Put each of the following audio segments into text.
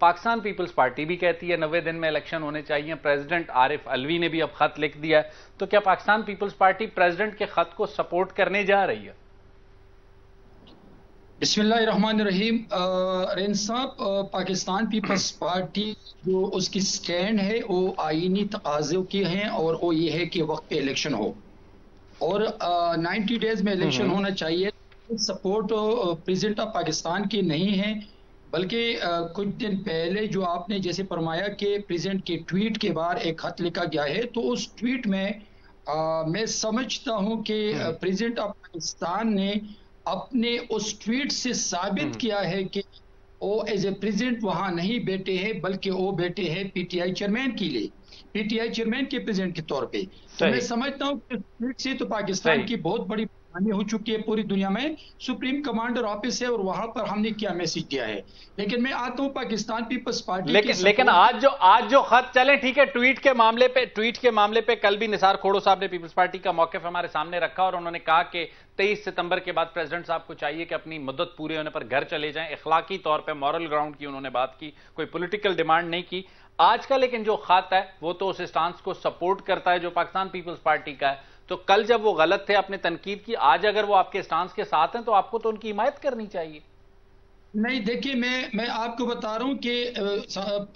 Pakistan peoples party भी कहती है 90 दिन में इलेक्शन होने चाहिए। प्रेसिडेंट आरिफ अलवी ने भी अब खत लिख दिया है। तो क्या पाकिस्तान पीपल्स पार्टी प्रेसिडेंट के खत को सपोर्ट करने जा रही है? बिस्मिल्लाहिर्रहमानिर्रहीम। रेन साहब, पाकिस्तान पीपल्स पार्टी जो उसकी स्टैंड है वो आईनी तकाज़ों की है, और वो ये है कि वक्त पे इलेक्शन हो और 90 डेज में इलेक्शन होना चाहिए। सपोर्ट प्रेसिडेंट ऑफ पाकिस्तान की नहीं है, बल्कि कुछ दिन पहले जो आपने जैसे फरमाया कि प्रेसिडेंट के ट्वीट के बाद एक खत लिखा गया है, तो उस ट्वीट में मैं समझता हूं कि प्रेसिडेंट ऑफ पाकिस्तान ने अपने उस ट्वीट से साबित किया है कि वो एज ए प्रेसिडेंट वहां नहीं बैठे हैं, बल्कि वो बैठे हैं पीटीआई चेयरमैन के लिए, पीटीआई चेयरमैन के प्रेसिडेंट के तौर पे। तो मैं समझता हूं कि ट्वीट से तो पाकिस्तान की बहुत बड़ी हानि हो चुकी है पूरी दुनिया में। सुप्रीम कमांडर ऑफिस है और वहां पर हमने क्या मैसेज दिया है। लेकिन मैं आता हूं पाकिस्तान पीपल्स पार्टी लेकिन आज जो खत चले, ठीक है, ट्वीट के मामले पे कल भी निसार खोड़ो साहब ने पीपल्स पार्टी का मौक़िफ़ हमारे सामने रखा और उन्होंने कहा कि 23 सितंबर के बाद प्रेसिडेंट साहब को चाहिए कि अपनी मुद्दत पूरे होने पर घर चले जाएं। इखलाकी तौर पे मॉरल ग्राउंड की उन्होंने बात की, कोई पॉलिटिकल डिमांड नहीं की। आज का लेकिन जो खत है वो तो उस स्टांस को सपोर्ट करता है जो पाकिस्तान पीपल्स पार्टी का है। तो कल जब वो गलत थे, आपने तनकीद की, आज अगर वो आपके स्टांस के साथ हैं तो आपको तो उनकी हिमायत करनी चाहिए। नहीं, देखिए, मैं आपको बता रहा हूं कि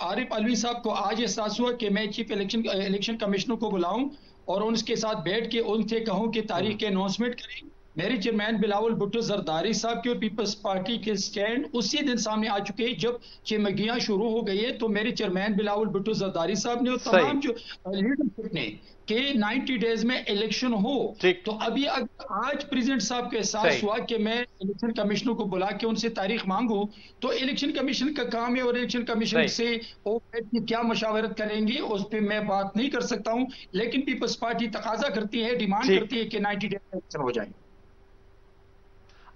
आरिफ अलवी साहब को आज एहसास हुआ कि मैं चीफ इलेक्शन कमिश्नर को बुलाऊं और उनके साथ बैठ के उनसे कहूं कि तारीख के अनाउंसमेंट करें। मेरे चेयरमैन बिलावल भुट्टो जरदारी साहब की और पीपल्स पार्टी के स्टैंड उसी दिन सामने आ चुके हैं जब चिमगियां शुरू हो गई है। तो मेरे चेयरमैन बिलावल भुट्टो जरदारी साहब ने और तमाम जो लीडरशिप ने कि 90 डेज में इलेक्शन हो। तो अभी आज प्रेसिडेंट साहब के एहसास हुआ कि मैं इलेक्शन कमिश्नर को बुला के उनसे तारीख मांगू, तो इलेक्शन कमीशन का काम है और इलेक्शन कमीशन से वो क्या मशावरत करेंगे उस पर मैं बात नहीं कर सकता हूं। लेकिन पीपल्स पार्टी तकाजा करती है, डिमांड करती है कि 90 डेज में इलेक्शन हो जाए।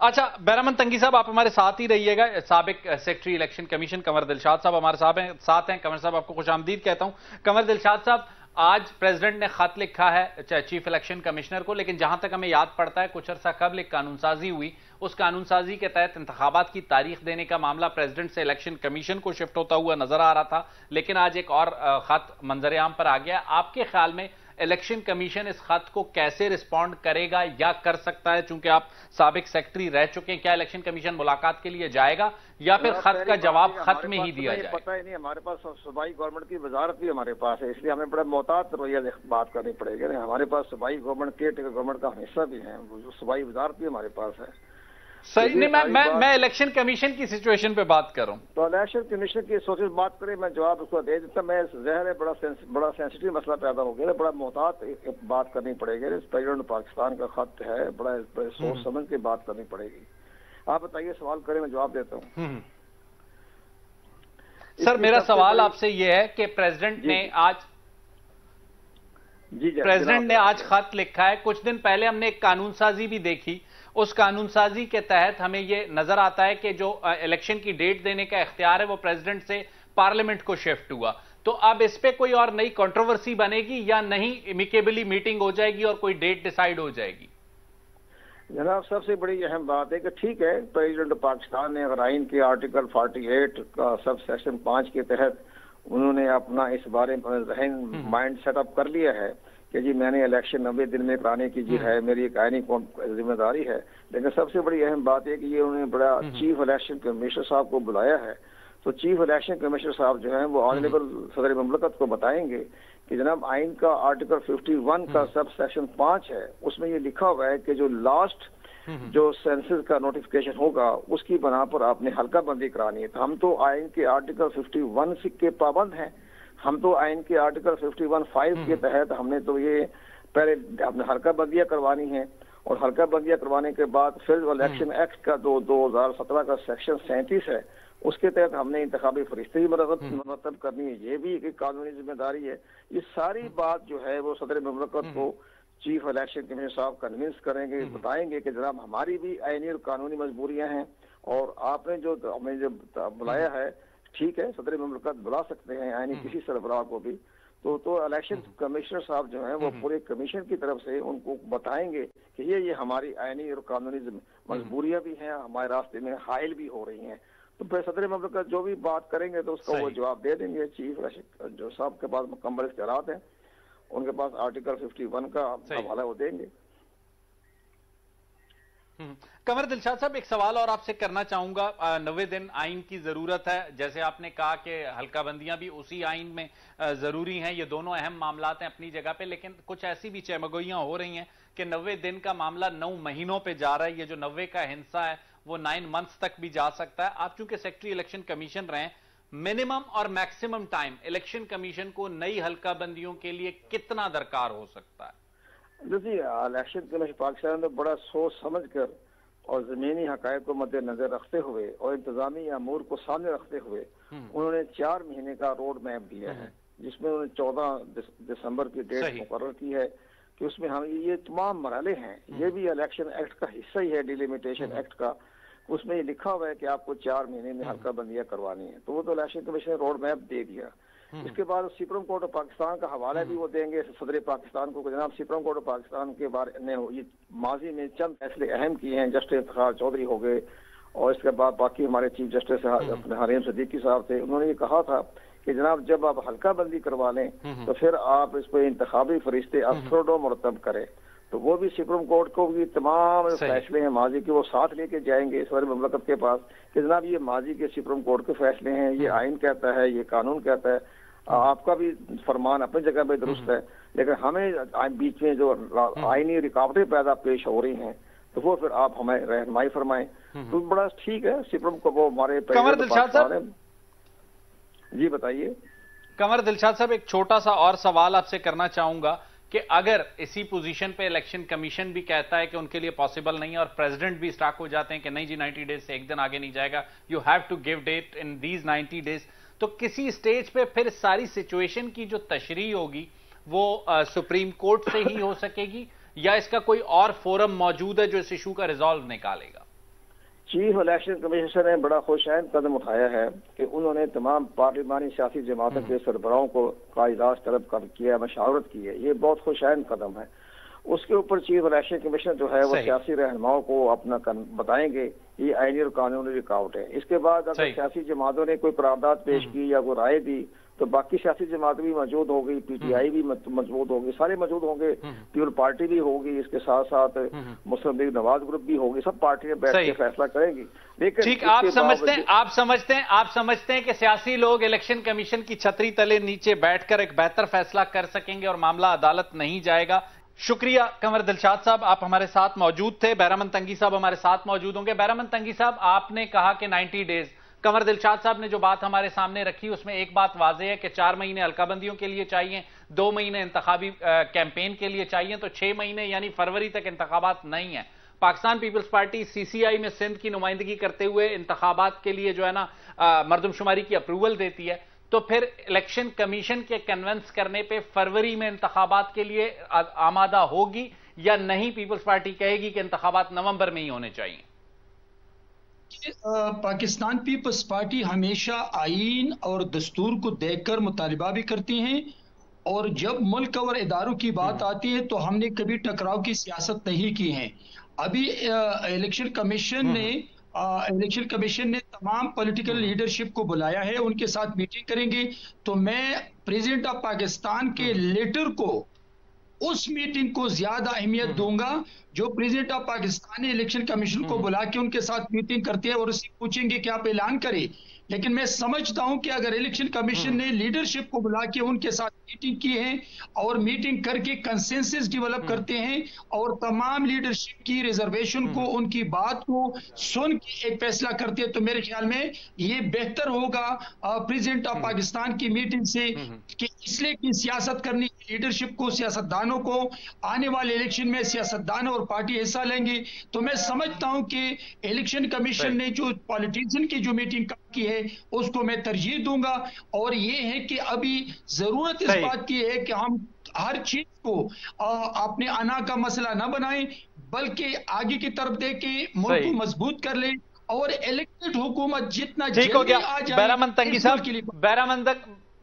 अच्छा, बैरामन तंगी साहब, आप हमारे साथ ही रहिएगा। साबिक secretary election commission Kanwar Dilshad साहब हमारे साथ हैं। कंवर साहब, आपको खुशामदीद कहता हूं। कंवर दिलशाद साहब, आज प्रेसिडेंट ने खत लिखा है चीफ इलेक्शन कमिश्नर को, लेकिन जहां तक हमें याद पड़ता है कुछ अर्सा कबल एक कानूनसाजी हुई। उस कानूनसाजी के तहत इंतखाबात की तारीख देने का मामला प्रेसिडेंट से इलेक्शन कमीशन को शिफ्ट होता हुआ नजर आ रहा था, लेकिन आज एक और खत मंजर आम पर आ गया। आपके ख्याल में इलेक्शन कमीशन इस खत को कैसे रिस्पॉन्ड करेगा या कर सकता है? चूंकि आप साबिक सेक्रेटरी रह चुके हैं, क्या इलेक्शन कमीशन मुलाकात के लिए जाएगा या फिर खत का जवाब खत में ही दिया जाए? पता ही नहीं, हमारे पास सूबाई गवर्नमेंट की वजारत भी हमारे पास है, इसलिए हमें बड़ा मोहतात रवैया बात करनी पड़ेगी। हमारे पास सूबाई गवर्नमेंट के गवर्नमेंट का हिस्सा भी है, सूबाई वजारत भी हमारे पास है। सही नहीं, मैं इलेक्शन कमीशन की सिचुएशन पे बात कर रहा हूँ। तो इलेक्शन कमीशन की सोच बात करें, मैं जवाब उसको दे देता। मैं जहर है, बड़ा सेंसिटिव मसला पैदा हो गया, बड़ा मोहतात बात करनी पड़ेगी। प्रेसिडेंट पाकिस्तान का खत है, बड़ा सोच समझ के बात करनी पड़ेगी। आप बताइए, सवाल करें, मैं जवाब देता हूँ। सर, मेरा सवाल आपसे यह है कि प्रेसिडेंट ने आज खत लिखा है। कुछ दिन पहले हमने एक कानूनसाजी भी देखी। उस कानूनसाजी के तहत हमें यह नजर आता है कि जो इलेक्शन की डेट देने का इख्तियार है वो प्रेसिडेंट से पार्लियामेंट को शिफ्ट हुआ। तो अब इस पे कोई और नई कंट्रोवर्सी बनेगी या नहीं, एमिकेबली मीटिंग हो जाएगी और कोई डेट डिसाइड हो जाएगी? जनाब, सबसे बड़ी अहम बात है कि ठीक है, प्रेसिडेंट पाकिस्तान ने अगर आइन के आर्टिकल 48 का सब सेक्शन 5 के तहत उन्होंने अपना इस बारे में माइंड सेटअप कर लिया है कि जी मैंने इलेक्शन 90 दिन में कराने की जी है, मेरी एक आईनी जिम्मेदारी है। लेकिन सबसे बड़ी अहम बात है कि ये उन्होंने बड़ा चीफ इलेक्शन कमिश्नर साहब को बुलाया है। तो चीफ इलेक्शन कमिश्नर साहब जो है वो ऑनरेबल सदर मुमलकत को बताएंगे कि जनाब आइन का आर्टिकल 51 का सब सेक्शन 5 है, उसमें ये लिखा हुआ है कि जो लास्ट जो सेंसस का नोटिफिकेशन होगा उसकी बना पर आपने हल्का बंदी करानी है। तो हम तो आइन के आर्टिकल 51 के पाबंद हैं। हम तो आइन के आर्टिकल 51(5) के तहत हमने तो ये पहले अपने हल्का बंदियां करवानी है और हल्का बंदियां करवाने के बाद फिर इलेक्शन एक्ट का 2017 का सेक्शन 37 है, उसके तहत हमने इंतखाबी फरिश्ते मरतब करनी है। ये भी एक कानूनी जिम्मेदारी है। ये सारी बात जो है वो सदर मुमलकत को चीफ इलेक्शन कमिश्नर साहब कन्विंस करेंगे, बताएंगे कि जनाब हमारी भी आईनी और कानूनी मजबूरियां हैं और आपने जो हमें जो बुलाया है, ठीक है, सदर मुमलकत बुला सकते हैं आईनी किसी सरबराह को भी। तो इलेक्शन कमिश्नर साहब जो हैं वो पूरे कमीशन की तरफ से उनको बताएंगे कि ये हमारी आईनी और कानूनी मजबूरियां भी हैं, हमारे रास्ते में हाइल भी हो रही हैं। तो फिर सदर ममलकत जो भी बात करेंगे तो उसका वो जवाब दे देंगे। चीफ जो साहब के पास मुकम्मल इख्तियारात हैं, उनके पास आर्टिकल 51 का हवाला वो देंगे। कमर दिलशाद साहब, एक सवाल और आपसे करना चाहूंगा। 90 दिन आइन की जरूरत है, जैसे आपने कहा कि हल्काबंदियां भी उसी आइन में जरूरी हैं, ये दोनों अहम मामलात हैं अपनी जगह पे, लेकिन कुछ ऐसी भी चहमगोइयां हो रही हैं कि 90 दिन का मामला 9 महीनों पे जा रहा है। ये जो 90 का हिस्सा है वो 9 मंथ्स तक भी जा सकता है। आप चूंकि सेक्रेटरी इलेक्शन कमीशन रहे, मिनिमम और मैक्सिमम टाइम इलेक्शन कमीशन को नई हल्काबंदियों के लिए कितना दरकार हो सकता है? देखिए, इलेक्शन कमीशन पाकिस्तान में बड़ा सोच समझ कर और जमीनी हकायक को मद्देनजर रखते हुए और इंतजामी अमूर को सामने रखते हुए उन्होंने 4 महीने का रोड मैप दिया है, जिसमें उन्होंने 14 दिसंबर की डेट मुकर्रर की है कि उसमें हम ये तमाम मरहले हैं। ये भी इलेक्शन एक्ट का हिस्सा ही है, डिलिमिटेशन एक्ट का। उसमें ये लिखा हुआ है कि आपको 4 महीने में हल्काबंदियां करवानी है, तो वो तो इलेक्शन कमीशन ने रोड मैप दे दिया। इसके बाद सुप्रीम कोर्ट ऑफ पाकिस्तान का हवाला भी वो देंगे सदर पाकिस्तान को, जनाब सुप्रीम कोर्ट ऑफ पाकिस्तान के बारे में ये माजी में चंद फैसले अहम किए हैं। जस्टिस इफ्तिखार चौधरी हो गए और इसके बाद बाकी हमारे चीफ जस्टिस अपने हरीम सिद्दीकी साहब थे। उन्होंने ये कहा था कि जनाब जब आप हल्काबंदी करवा लें तो फिर आप इस पर इंतखाबी फरिश्ते अफसरों मुरतब करें। तो वो भी सुप्रीम कोर्ट को भी तमाम फैसले हैं माजी के वो साथ लेके जाएंगे सदर ममलकत के पास कि जनाब ये माजी के सुप्रीम कोर्ट के फैसले हैं, ये आइन कहता है, ये कानून कहता है, आपका भी फरमान अपनी जगह पे दुरुस्त है, लेकिन हमें बीच में जो आईनी रुकावटें पैदा पेश हो रही हैं तो वो फिर आप हमें रहनुमाई फरमाएं। तो बड़ा ठीक है, सुप्रीम को वो हमारे कमर दिलशाद साहब जी बताइए। कमर दिलशाद साहब, एक छोटा सा और सवाल आपसे करना चाहूंगा कि अगर इसी पोजीशन पे इलेक्शन कमीशन भी कहता है कि उनके लिए पॉसिबल नहीं है और प्रेसिडेंट भी स्टाक हो जाते हैं कि नहीं जी 90 डेज से एक दिन आगे नहीं जाएगा, you have to give date in these 90 days, तो किसी स्टेज पे फिर सारी सिचुएशन की जो तशरीह होगी वो सुप्रीम कोर्ट से ही हो सकेगी या इसका कोई और फोरम मौजूद है जो इस इशू का रिजॉल्व निकालेगा? चीफ इलेक्शन कमीशन ने बड़ा खुशैन कदम उठाया है कि उन्होंने तमाम पार्लिमानी सियासी जमातों के सरबराहों को का इजाज़ तलब किया, मशावरत की है। ये बहुत खुशैन कदम है। उसके ऊपर चीफ इलेक्शन कमीशन जो है वो सियासी रहनुमाओं को अपना बताएंगे ये आईनी और कानूनी रुकावट है। इसके बाद अगर सियासी जमातों ने कोई करारदाद पेश की या कोई राय दी तो बाकी सियासी जमात भी मौजूद होगी, पीटीआई भी मौजूद होगी, सारे मौजूद होंगे, पीपल पार्टी भी होगी, इसके साथ साथ मुस्लिम लीग नवाज ग्रुप भी होगी, सब पार्टियां बैठ के फैसला करेंगी। लेकिन ठीक, आप समझते हैं कि सियासी लोग इलेक्शन कमीशन की छतरी तले नीचे बैठकर एक बेहतर फैसला कर सकेंगे और मामला अदालत नहीं जाएगा। शुक्रिया कमर दिलशाद साहब, आप हमारे साथ मौजूद थे। बैरामन तंगी साहब हमारे साथ मौजूद होंगे। बैरामन तंगी साहब, आपने कहा कि 90 डेज, कमर दिलशाद साहब ने जो बात हमारे सामने रखी उसमें एक बात वाज़ेह है कि 4 महीने हल्काबंदियों के लिए चाहिए, 2 महीने इंतखाबी कैंपेन के लिए चाहिए, तो 6 महीने यानी फरवरी तक इंतखाबात नहीं है। पाकिस्तान पीपल्स पार्टी सीसीआई में सिंध की नुमाइंदगी करते हुए इंतखाबात के लिए जो है ना मरदमशुमारी की अप्रूवल देती है, तो फिर इलेक्शन कमीशन के कन्विंस करने पे फरवरी में इंतखाबात के लिए आमादा होगी या नहीं? पीपल्स पार्टी कहेगी कि इंतखाबात नवंबर में ही होने चाहिए। पाकिस्तान पीपल्स पार्टी हमेशा आईन और दस्तूर को देखकर मुतालिबा भी करती हैं और जब मुल्क और इदारों की बात आती है तो हमने कभी टकराव की सियासत नहीं की है। अभी इलेक्शन कमीशन ने तमाम पॉलिटिकल लीडरशिप को बुलाया है, उनके साथ मीटिंग करेंगे। तो मैं प्रेसिडेंट ऑफ पाकिस्तान के लेटर को, उस मीटिंग को ज्यादा अहमियत दूंगा जो प्रेसिडेंट ऑफ पाकिस्तान ने इलेक्शन कमीशन को बुला के उनके साथ मीटिंग करते हैं और उससे पूछेंगे कि आप ऐलान करें। लेकिन मैं समझता हूं कि अगर इलेक्शन कमीशन ने लीडरशिप को बुला के उनके साथ मीटिंग की है और मीटिंग करके कंसेंसस डेवलप करते हैं और तमाम लीडरशिप की रिजर्वेशन को, उनकी बात को सुन के एक फैसला करते हैं, तो मेरे ख्याल में ये बेहतर होगा प्रेसिडेंट ऑफ पाकिस्तान की मीटिंग से कि इसलिए कि सियासत करने की लीडरशिप को, सियासतदानों को, आने वाले इलेक्शन में सियासतदान और पार्टी हिस्सा लेंगे। तो मैं समझता हूं कि इलेक्शन कमीशन ने जो पॉलिटिशियन की जो मीटिंग की है उसको मैं तरजीह दूंगा। और ये है कि अभी जरूरत इस बात की है कि हम हर चीज को अपने अना का मसला ना बनाएं, बल्कि आगे की तरफ देके मुल्क को मजबूत कर लें और इलेक्टेड हुकूमत जितना ठीक हो गया। बैरामन तंगी साहब,